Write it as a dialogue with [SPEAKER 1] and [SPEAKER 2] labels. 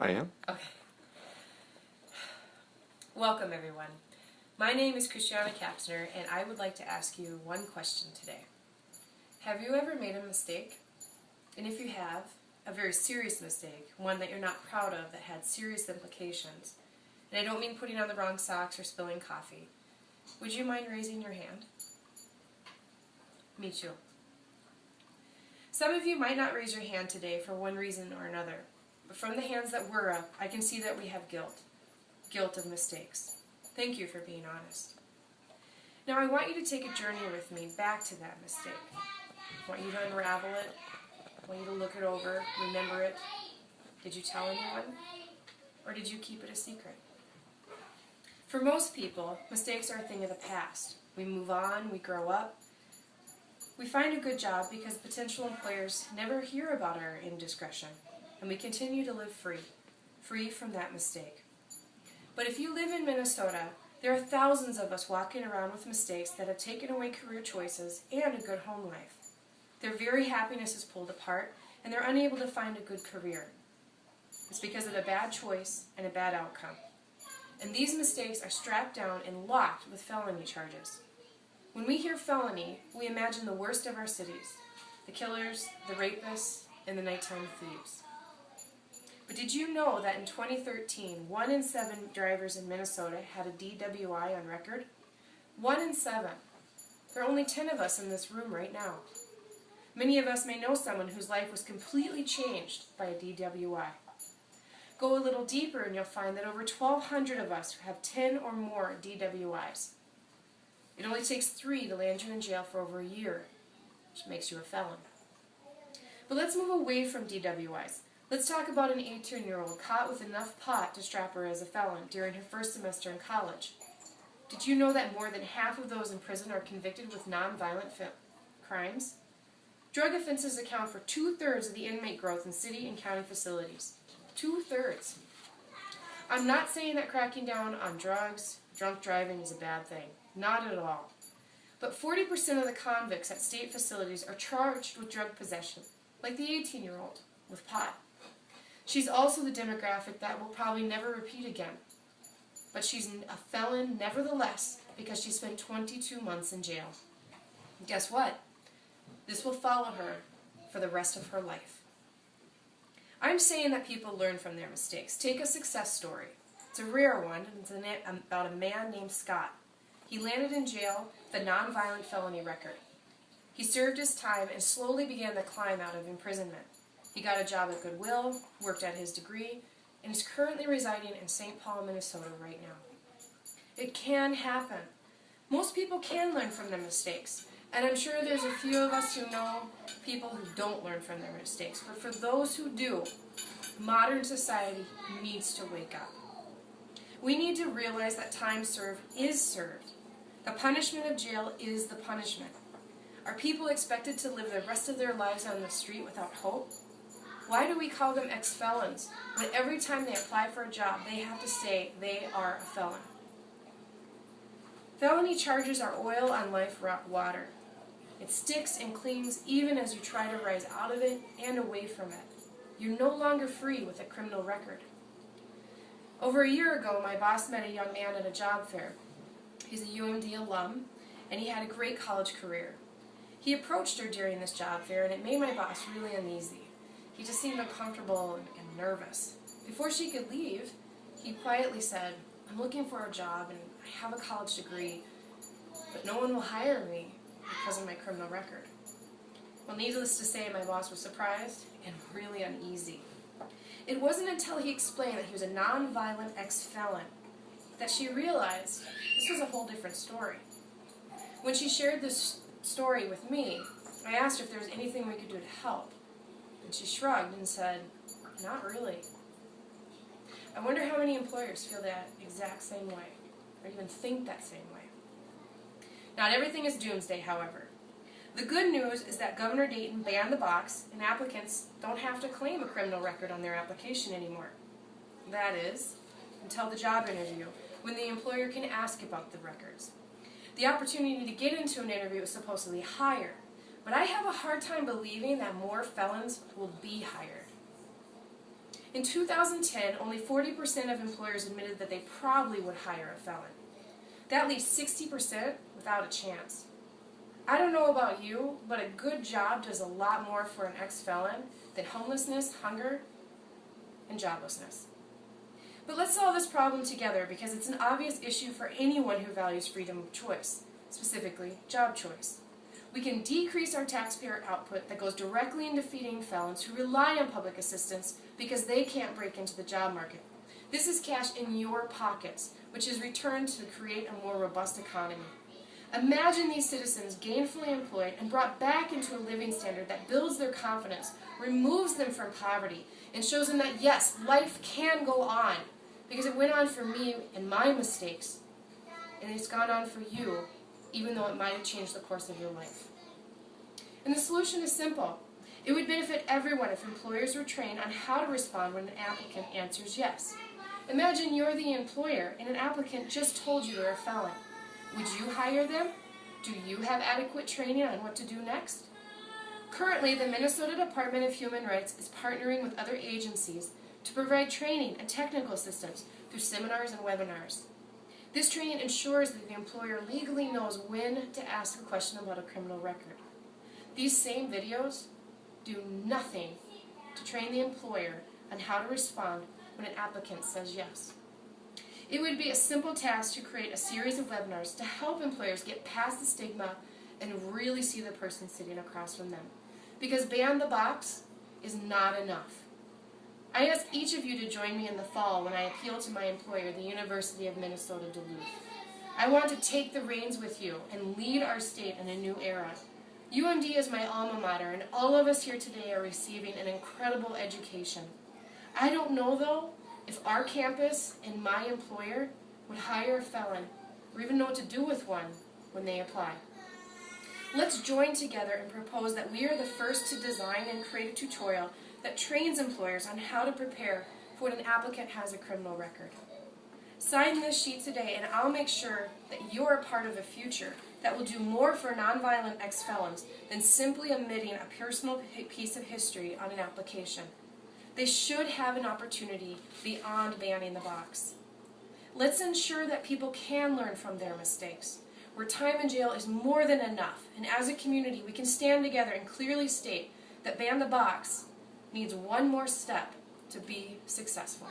[SPEAKER 1] I am.
[SPEAKER 2] Okay. Welcome, everyone. My name is Christiana Kapsner, and I would like to ask you one question today. Have you ever made a mistake? And if you have, a very serious mistake, one that you're not proud of that had serious implications, and I don't mean putting on the wrong socks or spilling coffee, would you mind raising your hand? Me too. Some of you might not raise your hand today for one reason or another, but from the hands that were up, I can see that we have guilt. Guilt of mistakes. Thank you for being honest. Now I want you to take a journey with me back to that mistake. I want you to unravel it. I want you to look it over, remember it. Did you tell anyone? Or did you keep it a secret? For most people, mistakes are a thing of the past. We move on, we grow up. We find a good job because potential employers never hear about our indiscretion, and we continue to live free from that mistake. But if you live in Minnesota, there are thousands of us walking around with mistakes that have taken away career choices and a good home life. Their very happiness is pulled apart, and they're unable to find a good career. It's because of a bad choice and a bad outcome. And these mistakes are strapped down and locked with felony charges. When we hear felony, we imagine the worst of our cities, the killers, the rapists, and the nighttime thieves. But did you know that in 2013, 1 in 7 drivers in Minnesota had a DWI on record? 1 in 7. There are only 10 of us in this room right now. Many of us may know someone whose life was completely changed by a DWI. Go a little deeper and you'll find that over 1,200 of us have 10 or more DWIs. It only takes 3 to land you in jail for over a year, which makes you a felon. But let's move away from DWIs. Let's talk about an 18-year-old caught with enough pot to strap her as a felon during her first semester in college. Did you know that more than half of those in prison are convicted with non-violent crimes? Drug offenses account for 2/3 of the inmate growth in city and county facilities. 2/3. I'm not saying that cracking down on drugs, drunk driving is a bad thing. Not at all. But 40% of the convicts at state facilities are charged with drug possession, like the 18-year-old with pot. She's also the demographic that will probably never repeat again. But she's a felon nevertheless because she spent 22 months in jail. And guess what? This will follow her for the rest of her life. I'm saying that people learn from their mistakes. Take a success story. It's a rare one, and it's about a man named Scott. He landed in jail with a nonviolent felony record. He served his time and slowly began the climb out of imprisonment. He got a job at Goodwill, worked at his degree, and is currently residing in St. Paul, Minnesota right now. It can happen. Most people can learn from their mistakes, and I'm sure there's a few of us who know people who don't learn from their mistakes. But for those who do, modern society needs to wake up. We need to realize that time served is served. The punishment of jail is the punishment. Are people expected to live the rest of their lives on the street without hope? Why do we call them ex-felons when every time they apply for a job they have to say they are a felon? Felony charges are oil on life water. It sticks and clings even as you try to rise out of it and away from it. You're no longer free with a criminal record. Over a year ago, my boss met a young man at a job fair. He's a UMD alum, and he had a great college career. He approached her during this job fair, and it made my boss really uneasy. He just seemed uncomfortable and nervous. Before she could leave, he quietly said, "I'm looking for a job, and I have a college degree, but no one will hire me because of my criminal record." Well, needless to say, my boss was surprised and really uneasy. It wasn't until he explained that he was a non-violent ex-felon that she realized this was a whole different story. When she shared this story with me, I asked her if there was anything we could do to help. And she shrugged and said, "Not really." I wonder how many employers feel that exact same way, or even think that same way. Not everything is doomsday, however. The good news is that Governor Dayton banned the box, and applicants don't have to claim a criminal record on their application anymore. That is, until the job interview, when the employer can ask about the records. The opportunity to get into an interview is supposedly higher, but I have a hard time believing that more felons will be hired. In 2010, only 40% of employers admitted that they probably would hire a felon. That leaves 60% without a chance. I don't know about you, but a good job does a lot more for an ex-felon than homelessness, hunger, and joblessness. But let's solve this problem together because it's an obvious issue for anyone who values freedom of choice, specifically job choice. We can decrease our taxpayer output that goes directly into feeding felons who rely on public assistance because they can't break into the job market. This is cash in your pockets, which is returned to create a more robust economy. Imagine these citizens gainfully employed and brought back into a living standard that builds their confidence, removes them from poverty, and shows them that yes, life can go on, because it went on for me and my mistakes, and it's gone on for you, even though it might have changed the course of your life. And the solution is simple. It would benefit everyone if employers were trained on how to respond when an applicant answers yes. Imagine you're the employer and an applicant just told you they're a felon. Would you hire them? Do you have adequate training on what to do next? Currently, the Minnesota Department of Human Rights is partnering with other agencies to provide training and technical assistance through seminars and webinars. This training ensures that the employer legally knows when to ask a question about a criminal record. These same videos do nothing to train the employer on how to respond when an applicant says yes. It would be a simple task to create a series of webinars to help employers get past the stigma and really see the person sitting across from them. Because ban the box is not enough. I ask each of you to join me in the fall when I appeal to my employer, the University of Minnesota Duluth. I want to take the reins with you and lead our state in a new era. UMD is my alma mater, and all of us here today are receiving an incredible education. I don't know, though, if our campus and my employer would hire a felon or even know what to do with one when they apply. Let's join together and propose that we are the first to design and create a tutorial that trains employers on how to prepare for when an applicant has a criminal record. Sign this sheet today and I'll make sure that you are part of a future that will do more for nonviolent ex-felons than simply omitting a personal piece of history on an application. They should have an opportunity beyond banning the box. Let's ensure that people can learn from their mistakes, where time in jail is more than enough, and as a community we can stand together and clearly state that ban the box needs one more step to be successful.